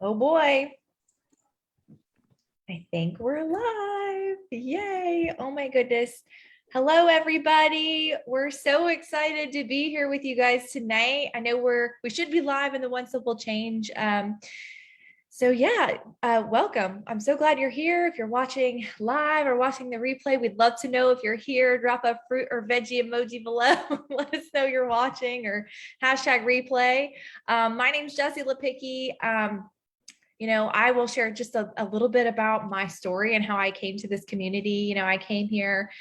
Oh boy, I think we're live. Yay. Oh my goodness. Hello, everybody. We're so excited to be here with you guys tonight. I know we should be live in the One Simple Change. Welcome. I'm so glad you're here. If you're watching live or watching the replay, we'd love to know if you're here. Drop a fruit or veggie emoji below. Let us know you're watching or hashtag replay. My name's Jessie Lepicki. I will share just a little bit about my story and how I came to this community. I came here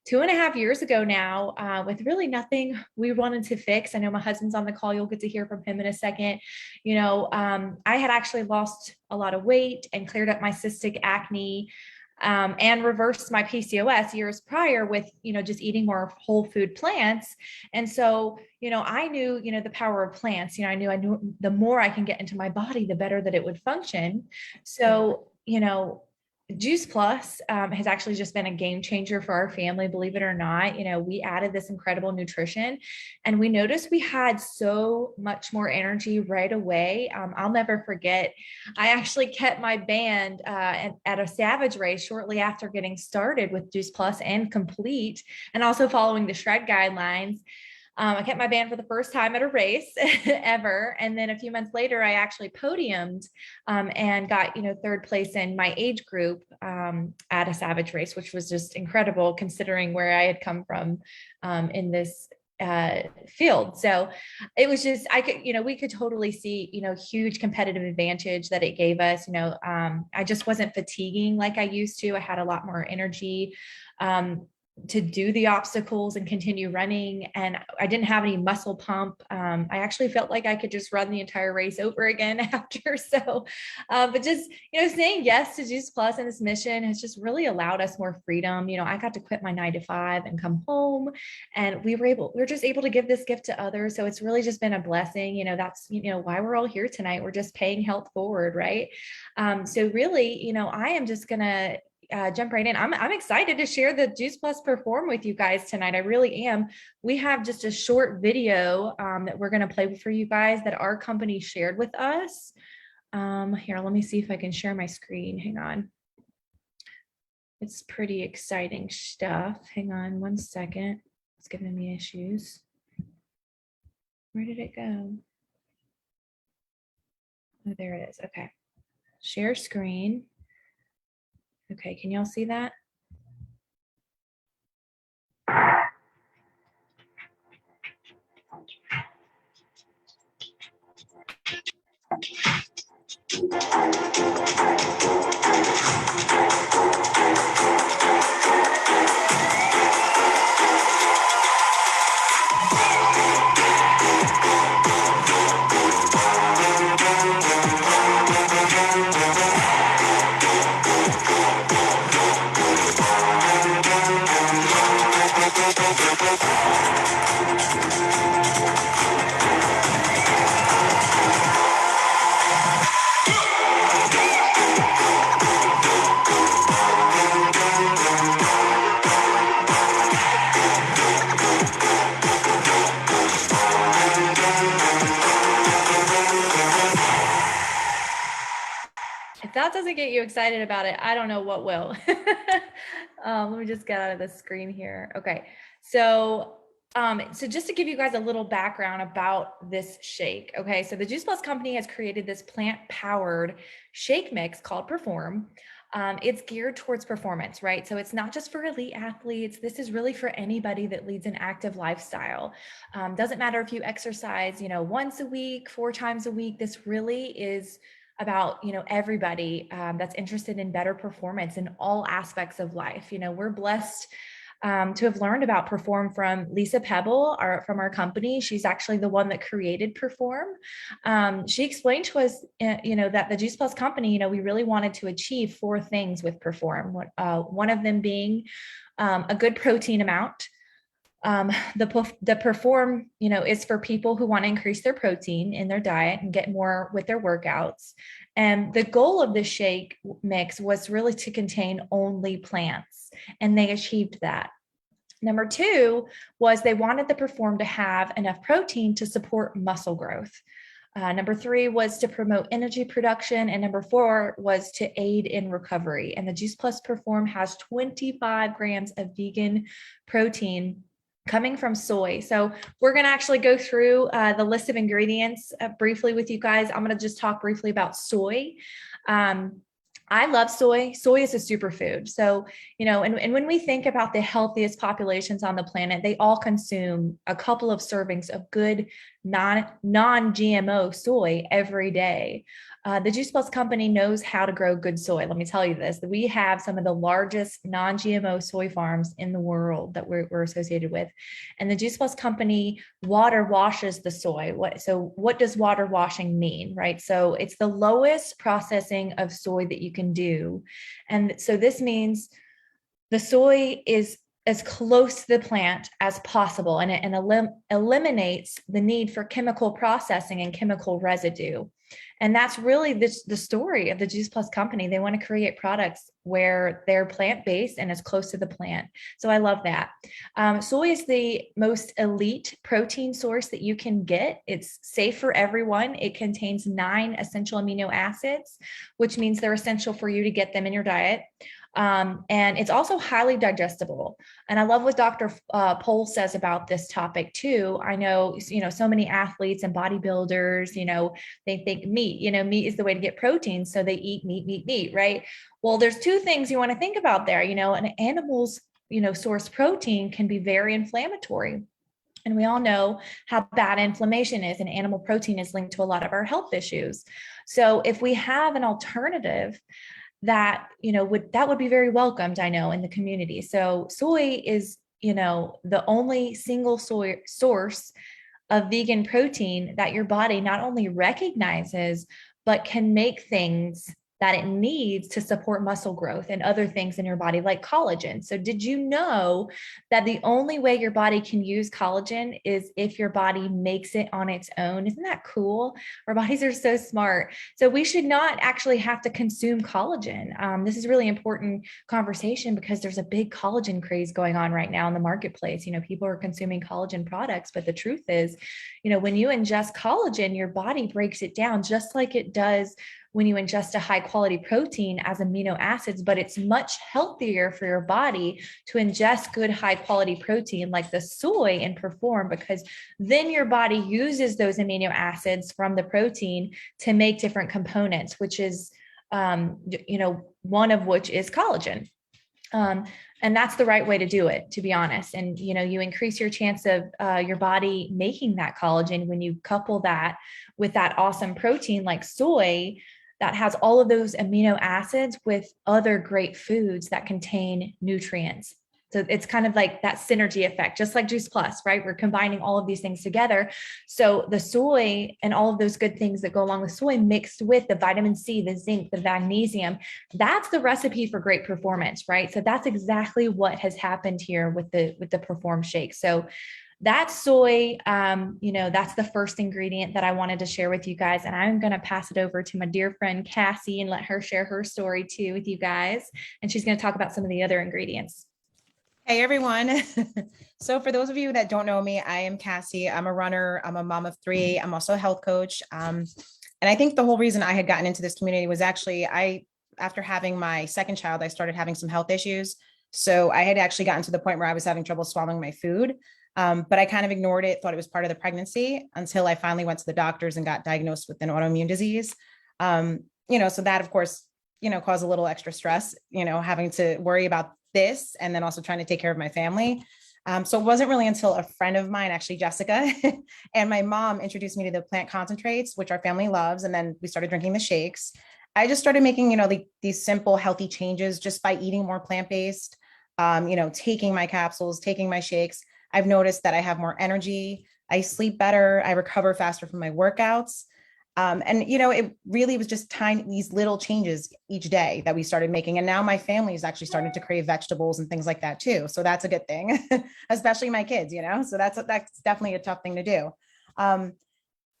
2.5 years ago now with really nothing we wanted to fix. I know my husband's on the call. You'll get to hear from him in a second. I had actually lost a lot of weight and cleared up my cystic acne and reversed my PCOS years prior with, just eating more whole food plants. And so, I knew, the power of plants. I knew the more I can get into my body, the better that it would function. So, Juice Plus has actually just been a game changer for our family, believe it or not. We added this incredible nutrition and we noticed we had so much more energy right away. I'll never forget, I actually kept my band at a Savage race shortly after getting started with Juice Plus and Complete, and also following the Shred guidelines. I kept my band for the first time at a race ever. And then a few months later, I actually podiumed and got, third place in my age group at a Savage race, which was just incredible considering where I had come from in this field. So it was just, we could totally see, huge competitive advantage that it gave us. I just wasn't fatiguing like I used to. I had a lot more energy to do the obstacles and continue running. And I didn't have any muscle pump. I actually felt like I could just run the entire race over again after. So, but just, saying yes to Juice Plus and this mission has just really allowed us more freedom. I got to quit my 9 to 5 and come home, and we were just able to give this gift to others. So it's really just been a blessing. That's, why we're all here tonight. We're just paying health forward. Right. So really, I am just going to jump right in. I'm excited to share the Juice Plus Perform with you guys tonight. I really am. We have just a short video that we're going to play for you guys that our company shared with us. Here, let me see if I can share my screen. Hang on. It's pretty exciting stuff. Hang on one second. It's giving me issues. Where did it go? Oh, there it is. Okay. Share screen. Okay, can y'all see that? If that doesn't get you excited about it, I don't know what will. Let me just get out of the screen here. Okay, so just to give you guys a little background about this shake. Okay, so the Juice Plus company has created this plant-powered shake mix called Perform. It's geared towards performance, right? So it's not just for elite athletes. This is really for anybody that leads an active lifestyle. Doesn't matter if you exercise, once a week, 4 times a week. This really is about, everybody that's interested in better performance in all aspects of life. We're blessed to have learned about Perform from Lisa Pebble, from our company. She's actually the one that created Perform. She explained to us, that the Juice Plus company, we really wanted to achieve 4 things with Perform. One of them being a good protein amount. The Perform, is for people who want to increase their protein in their diet and get more with their workouts. And the goal of the shake mix was really to contain only plants, and they achieved that. Number 2 was they wanted the Perform to have enough protein to support muscle growth. Number 3 was to promote energy production. And number 4 was to aid in recovery. And the Juice Plus Perform has 25 grams of vegan protein coming from soy. So we're going to actually go through the list of ingredients briefly with you guys. I'm going to just talk briefly about soy. I love soy. Soy is a superfood. So, and when we think about the healthiest populations on the planet, they all consume a couple of servings of good non-GMO soy every day. The Juice Plus company knows how to grow good soy. Let me tell you this. We have some of the largest non-GMO soy farms in the world that we're associated with. And the Juice Plus company water washes the soy. What does water washing mean, right? So it's the lowest processing of soy that you can do. And so this means the soy is as close to the plant as possible, and it eliminates the need for chemical processing and chemical residue. And that's really the story of the Juice Plus company. They want to create products where they're plant-based and as close to the plant. So I love that. Soy is the most elite protein source that you can get. It's safe for everyone. It contains 9 essential amino acids, which means they're essential for you to get them in your diet. And it's also highly digestible. And I love what Dr. Pohl says about this topic too. I know, so many athletes and bodybuilders, they think meat, meat is the way to get protein. So they eat meat, right? Well, there's 2 things you want to think about there. An animal's, source protein can be very inflammatory. And we all know how bad inflammation is, and animal protein is linked to a lot of our health issues. So if we have an alternative that would be very welcomed, I know, in the community. So soy is the only single soy source of vegan protein that your body not only recognizes but can make things that it needs to support muscle growth and other things in your body, like collagen. So did you know that the only way your body can use collagen is if your body makes it on its own? Isn't that cool? Our bodies are so smart. So we should not actually have to consume collagen. This is a really important conversation because there's a big collagen craze going on right now in the marketplace. People are consuming collagen products, but the truth is, when you ingest collagen, your body breaks it down just like it does when you ingest a high quality protein as amino acids, but it's much healthier for your body to ingest good high quality protein like the soy and Perform, because then your body uses those amino acids from the protein to make different components, which is, one of which is collagen. And that's the right way to do it, to be honest. And, you increase your chance of your body making that collagen when you couple that with that awesome protein like soy that has all of those amino acids with other great foods that contain nutrients. So it's kind of like that synergy effect, just like Juice Plus, right? We're combining all of these things together. So the soy and all of those good things that go along with soy mixed with the vitamin C, the zinc, the magnesium, that's the recipe for great performance, right? So that's exactly what has happened here with the Perform shake. So that soy, that's the first ingredient that I wanted to share with you guys. And I'm going to pass it over to my dear friend, Cassie, and let her share her story too with you guys. And she's going to talk about some of the other ingredients. Hey, everyone. So for those of you that don't know me, I am Cassie. I'm a runner. I'm a mom of 3. I'm also a health coach. And I think the whole reason I had gotten into this community was actually after having my second child, I started having some health issues. So I had actually gotten to the point where I was having trouble swallowing my food. But I kind of ignored it, thought it was part of the pregnancy until I finally went to the doctors and got diagnosed with an autoimmune disease. So that, of course, caused a little extra stress, having to worry about this and then also trying to take care of my family. So it wasn't really until a friend of mine, actually Jessica, and my mom introduced me to the plant concentrates, which our family loves. And then we started drinking the shakes. I just started making, these simple, healthy changes just by eating more plant-based, taking my capsules, taking my shakes. I've noticed that I have more energy. I sleep better. I recover faster from my workouts. It really was just these little changes each day that we started making. And now my family is actually starting to crave vegetables and things like that too. So that's a good thing, especially my kids, so that's definitely a tough thing to do. But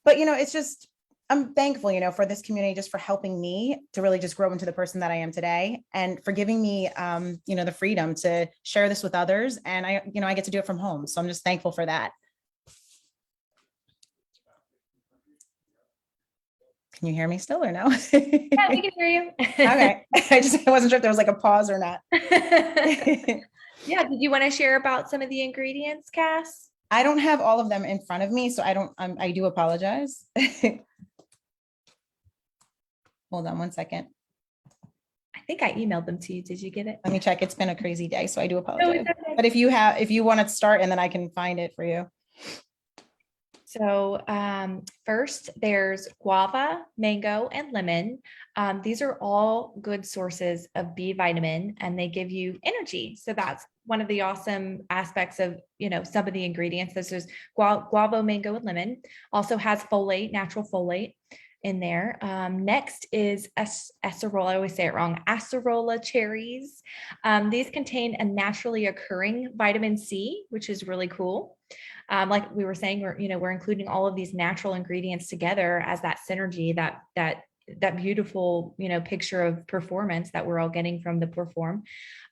it's just, I'm thankful, for this community, just for helping me to really just grow into the person that I am today, and for giving me, the freedom to share this with others. And I get to do it from home. So I'm just thankful for that. Can you hear me still or no? Yeah, we can hear you. Okay. I wasn't sure if there was like a pause or not. Yeah, did you want to share about some of the ingredients, Cass? I don't have all of them in front of me, so I do apologize. Hold on one second. I think I emailed them to you. Did you get it? Let me check. It's been a crazy day, so I do No, apologize. it's okay. But if you want to start and then I can find it for you. So first, there's guava, mango, and lemon. These are all good sources of B vitamin, and they give you energy. So that's one of the awesome aspects of, some of the ingredients. This is guava, mango, and lemon. Also has folate, natural folate in there. Next is acerola. I always say it wrong. Acerola cherries. These contain a naturally occurring vitamin C, which is really cool. Like we were saying, we're including all of these natural ingredients together as that synergy, that beautiful, picture of performance that we're all getting from the Perform.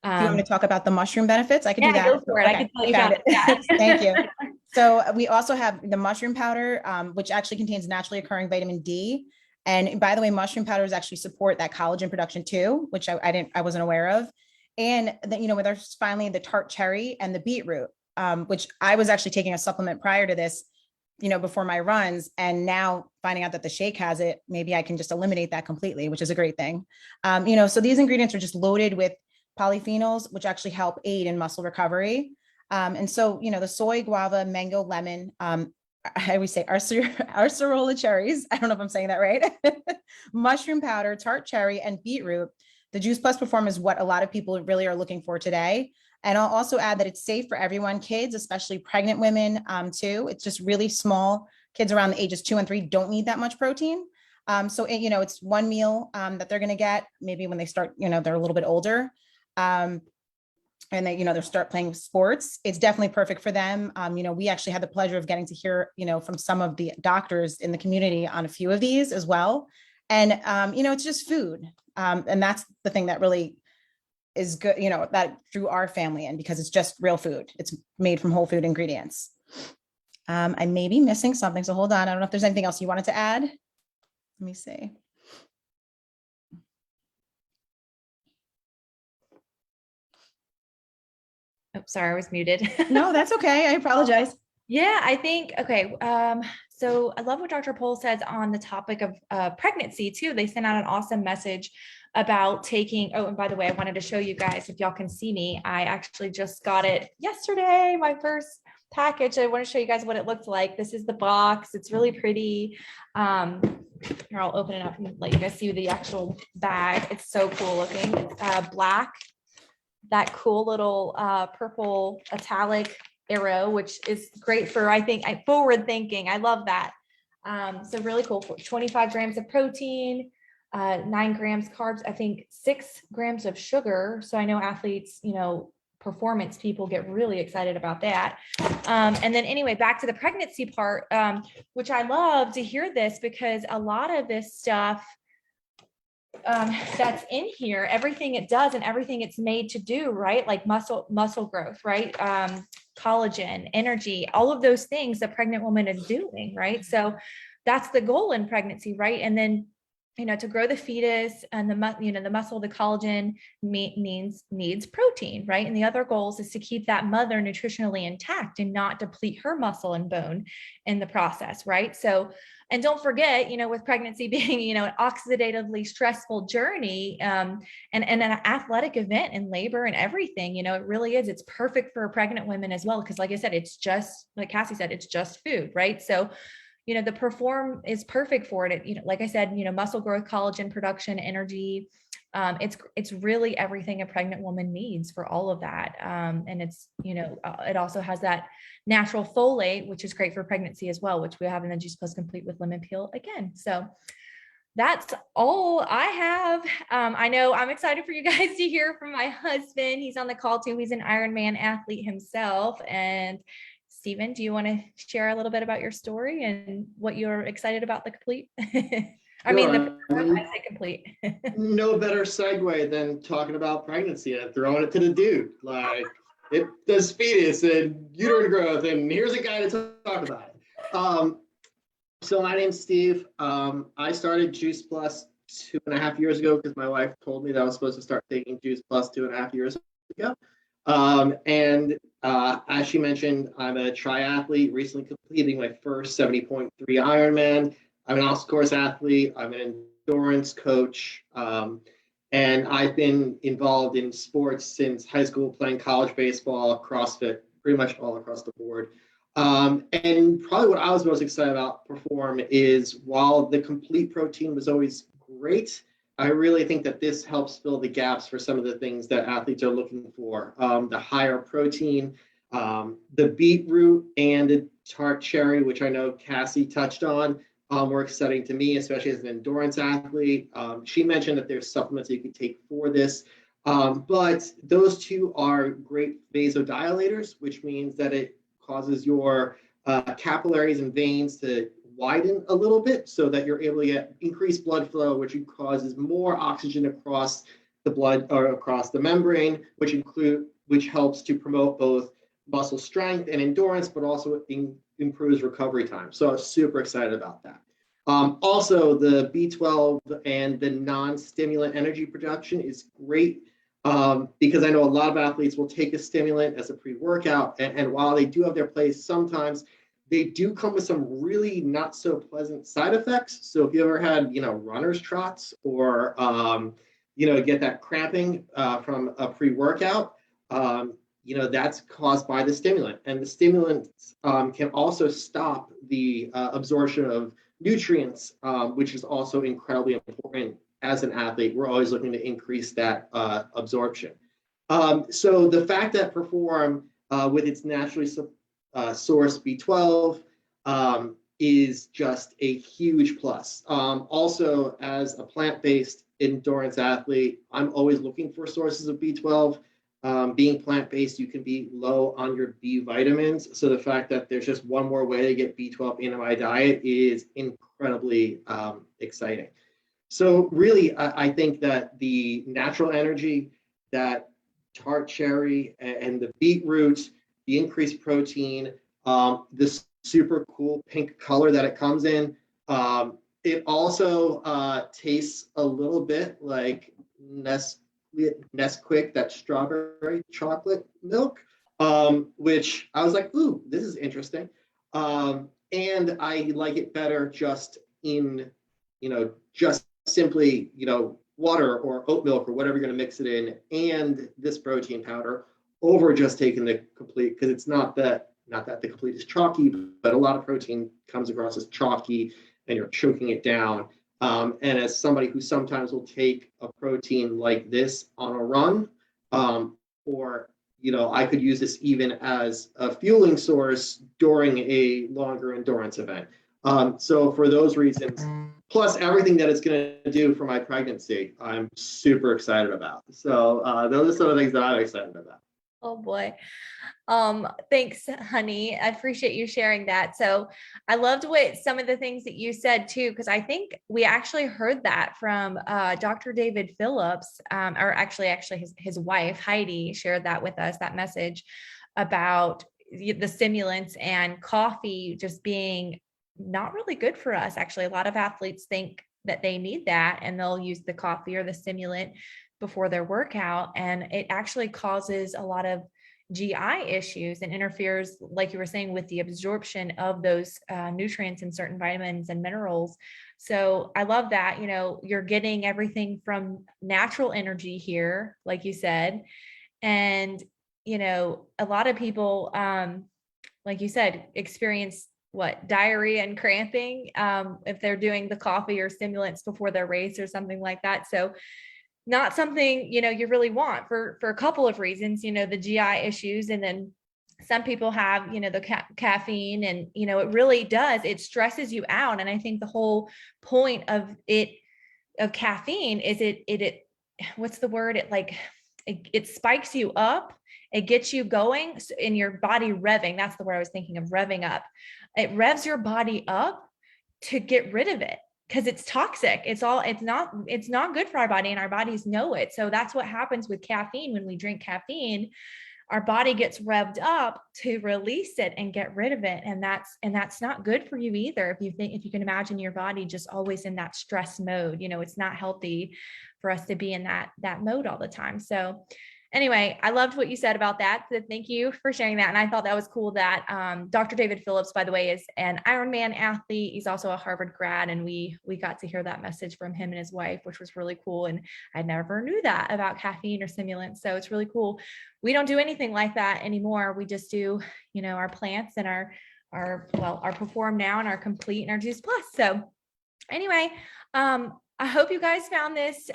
Do you want me to talk about the mushroom benefits? I can do that. Go for it. Okay, I can tell you found it. Yeah. Thank you. So we also have the mushroom powder, which actually contains naturally occurring vitamin D. And by the way, mushroom powders actually support that collagen production too, which I wasn't aware of. And then, there's finally the tart cherry and the beetroot, which I was actually taking a supplement prior to this, before my runs, and now finding out that the shake has it, maybe I can just eliminate that completely, which is a great thing. So these ingredients are just loaded with polyphenols, which actually help aid in muscle recovery. And so, the soy, guava, mango, lemon, I always say acerola cherries. I don't know if I'm saying that right. Mushroom powder, tart cherry, and beetroot. The Juice Plus Perform is what a lot of people really are looking for today. And I'll also add that it's safe for everyone, kids, especially pregnant women, too. It's just really small. Kids around the ages 2 and 3 don't need that much protein. So, it's one meal that they're going to get maybe when they start, they're a little bit older. And they, they start playing sports. It's definitely perfect for them. We actually had the pleasure of getting to hear, from some of the doctors in the community on a few of these as well. And, it's just food. And that's the thing that really is good, that drew our family in, because it's just real food. It's made from whole food ingredients. I may be missing something, so hold on. I don't know if there's anything else you wanted to add. Let me see. Oh, sorry, I was muted. No, that's okay. I apologize. Yeah, I think, okay. So I love what Dr. Pohl says on the topic of pregnancy too. They sent out an awesome message about taking, oh, and by the way, I wanted to show you guys, if y'all can see me, I actually just got it yesterday, my first package. I want to show you guys what it looks like. This is the box. It's really pretty. Here, I'll open it up and let you guys see the actual bag. It's so cool looking. It's black, that cool little purple italic arrow, which is great for, I think, forward thinking. I love that. So really cool. 25 grams of protein, 9 grams carbs, I think 6 grams of sugar. So I know athletes, performance people get really excited about that. And then anyway, back to the pregnancy part, which I love to hear this, because a lot of this stuff that's in here, everything it does and everything it's made to do, right? Like muscle growth, right? Collagen, energy, all of those things the pregnant woman is doing, right? So that's the goal in pregnancy, right? And then, to grow the fetus and the muscle, the collagen needs protein, right? And the other goals is to keep that mother nutritionally intact and not deplete her muscle and bone in the process, right? So, and don't forget, with pregnancy being, an oxidatively stressful journey, and an athletic event and labor and everything, it really is. It's perfect for pregnant women as well. Cause like I said, it's just, like Cassie said, it's just food, right? So, the Perform is perfect for it. Like I said, muscle growth, collagen production, energy. It's really everything a pregnant woman needs for all of that. And it's, it also has that natural folate, which is great for pregnancy as well, which we have in the Juice Plus Complete with lemon peel again. So that's all I have. I know I'm excited for you guys to hear from my husband. He's on the call too. He's an Ironman athlete himself. And Stephen, do you want to share a little bit about your story and what you're excited about the Complete? I say Complete. No better segue than talking about pregnancy and throwing it to the dude. Like, it does fetus and uterine growth, and here's a guy to talk about it. So my name's Steve. I started Juice Plus 2.5 years ago because my wife told me that I was supposed to start taking Juice Plus 2.5 years ago. As she mentioned, I'm a triathlete, recently completing my first 70.3 Ironman. I'm an obstacle course athlete. I'm an endurance coach. And I've been involved in sports since high school, playing college baseball, CrossFit, pretty much all across the board. And probably what I was most excited about Perform is while the complete protein was always great, I really think that this helps fill the gaps for some of the things that athletes are looking for. The higher protein, the beetroot and the tart cherry, which I know Cassie touched on, were exciting to me, especially as an endurance athlete. She mentioned that there's supplements you can take for this. But those two are great vasodilators, which means that it causes your capillaries and veins to widen a little bit so that you're able to get increased blood flow, which causes more oxygen across the blood or across the membrane, which helps to promote both muscle strength and endurance, but also improves recovery time. So I was super excited about that. Also, the B12 and the non-stimulant energy production is great. Because I know a lot of athletes will take a stimulant as a pre-workout, and while they do have their place, sometimes they do come with some really not so pleasant side effects. So if you ever had, runner's trots or, get that cramping from a pre-workout, that's caused by the stimulant. And the stimulants can also stop the absorption of nutrients, which is also incredibly important. As an athlete, we're always looking to increase that absorption. So the fact that Perform, with its naturally sourced B12, is just a huge plus. Also, as a plant-based endurance athlete, I'm always looking for sources of B12. Being plant-based, you can be low on your B vitamins. So the fact that there's just one more way to get B12 into my diet is incredibly exciting. So really, I think that the natural energy, that tart cherry and the beetroot, the increased protein, this super cool pink color that it comes in, it also tastes a little bit like Nesquik, that strawberry chocolate milk, which I was like, ooh, this is interesting. And I like it better just in, just simply, water or oat milk or whatever you're going to mix it in, and this protein powder over just taking the complete, because it's not that the complete is chalky, but a lot of protein comes across as chalky and you're choking it down. And as somebody who sometimes will take a protein like this on a run, or I could use this even as a fueling source during a longer endurance event. So for those reasons, plus everything that it's going to do for my pregnancy, I'm super excited about. So those are some of the things that I'm excited about. Oh boy. Thanks, honey. I appreciate you sharing that. So I loved some of the things that you said too, because I think we actually heard that from Dr. David Phillips, or actually his wife, Heidi, shared that with us, that message about the stimulants and coffee just being not really good for us. Actually, a lot of athletes think that they need that and they'll use the coffee or the stimulant before their workout. And it actually causes a lot of GI issues and interferes, like you were saying, with the absorption of those nutrients and certain vitamins and minerals. So I love that, you're getting everything from natural energy here, like you said. And, a lot of people, like you said, experience diarrhea and cramping if they're doing the coffee or stimulants before their race or something like that. So not something, you really want for a couple of reasons, the GI issues. And then some people have, the caffeine and, it really does, it stresses you out. And I think the whole point of caffeine is it what's the word? It spikes you up. It gets you going in your body revving. That's the word I was thinking of, revving up. It revs your body up to get rid of it, because it's toxic. It's not good for our body, and our bodies know it. So that's what happens with caffeine. When we drink caffeine, our body gets revved up to release it and get rid of it. And that's not good for you either. If you can imagine your body just always in that stress mode, it's not healthy for us to be in that mode all the time. So anyway, I loved what you said about that. So thank you for sharing that. And I thought that was cool that Dr. David Phillips, by the way, is an Ironman athlete. He's also a Harvard grad. And we got to hear that message from him and his wife, which was really cool. And I never knew that about caffeine or stimulants. So it's really cool. We don't do anything like that anymore. We just do, our plants and our Perform Now and our Complete and our Juice Plus. So anyway, I hope you guys found this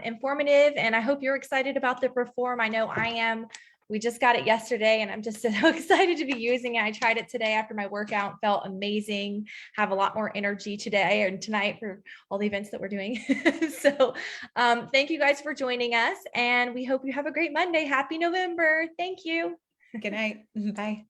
informative, and I hope you're excited about the Perform. I know I am. We just got it yesterday and I'm just so excited to be using it. I tried it today after my workout, felt amazing, have a lot more energy today and tonight for all the events that we're doing. So thank you guys for joining us, and we hope you have a great Monday. Happy November. Thank you. Good night. Bye.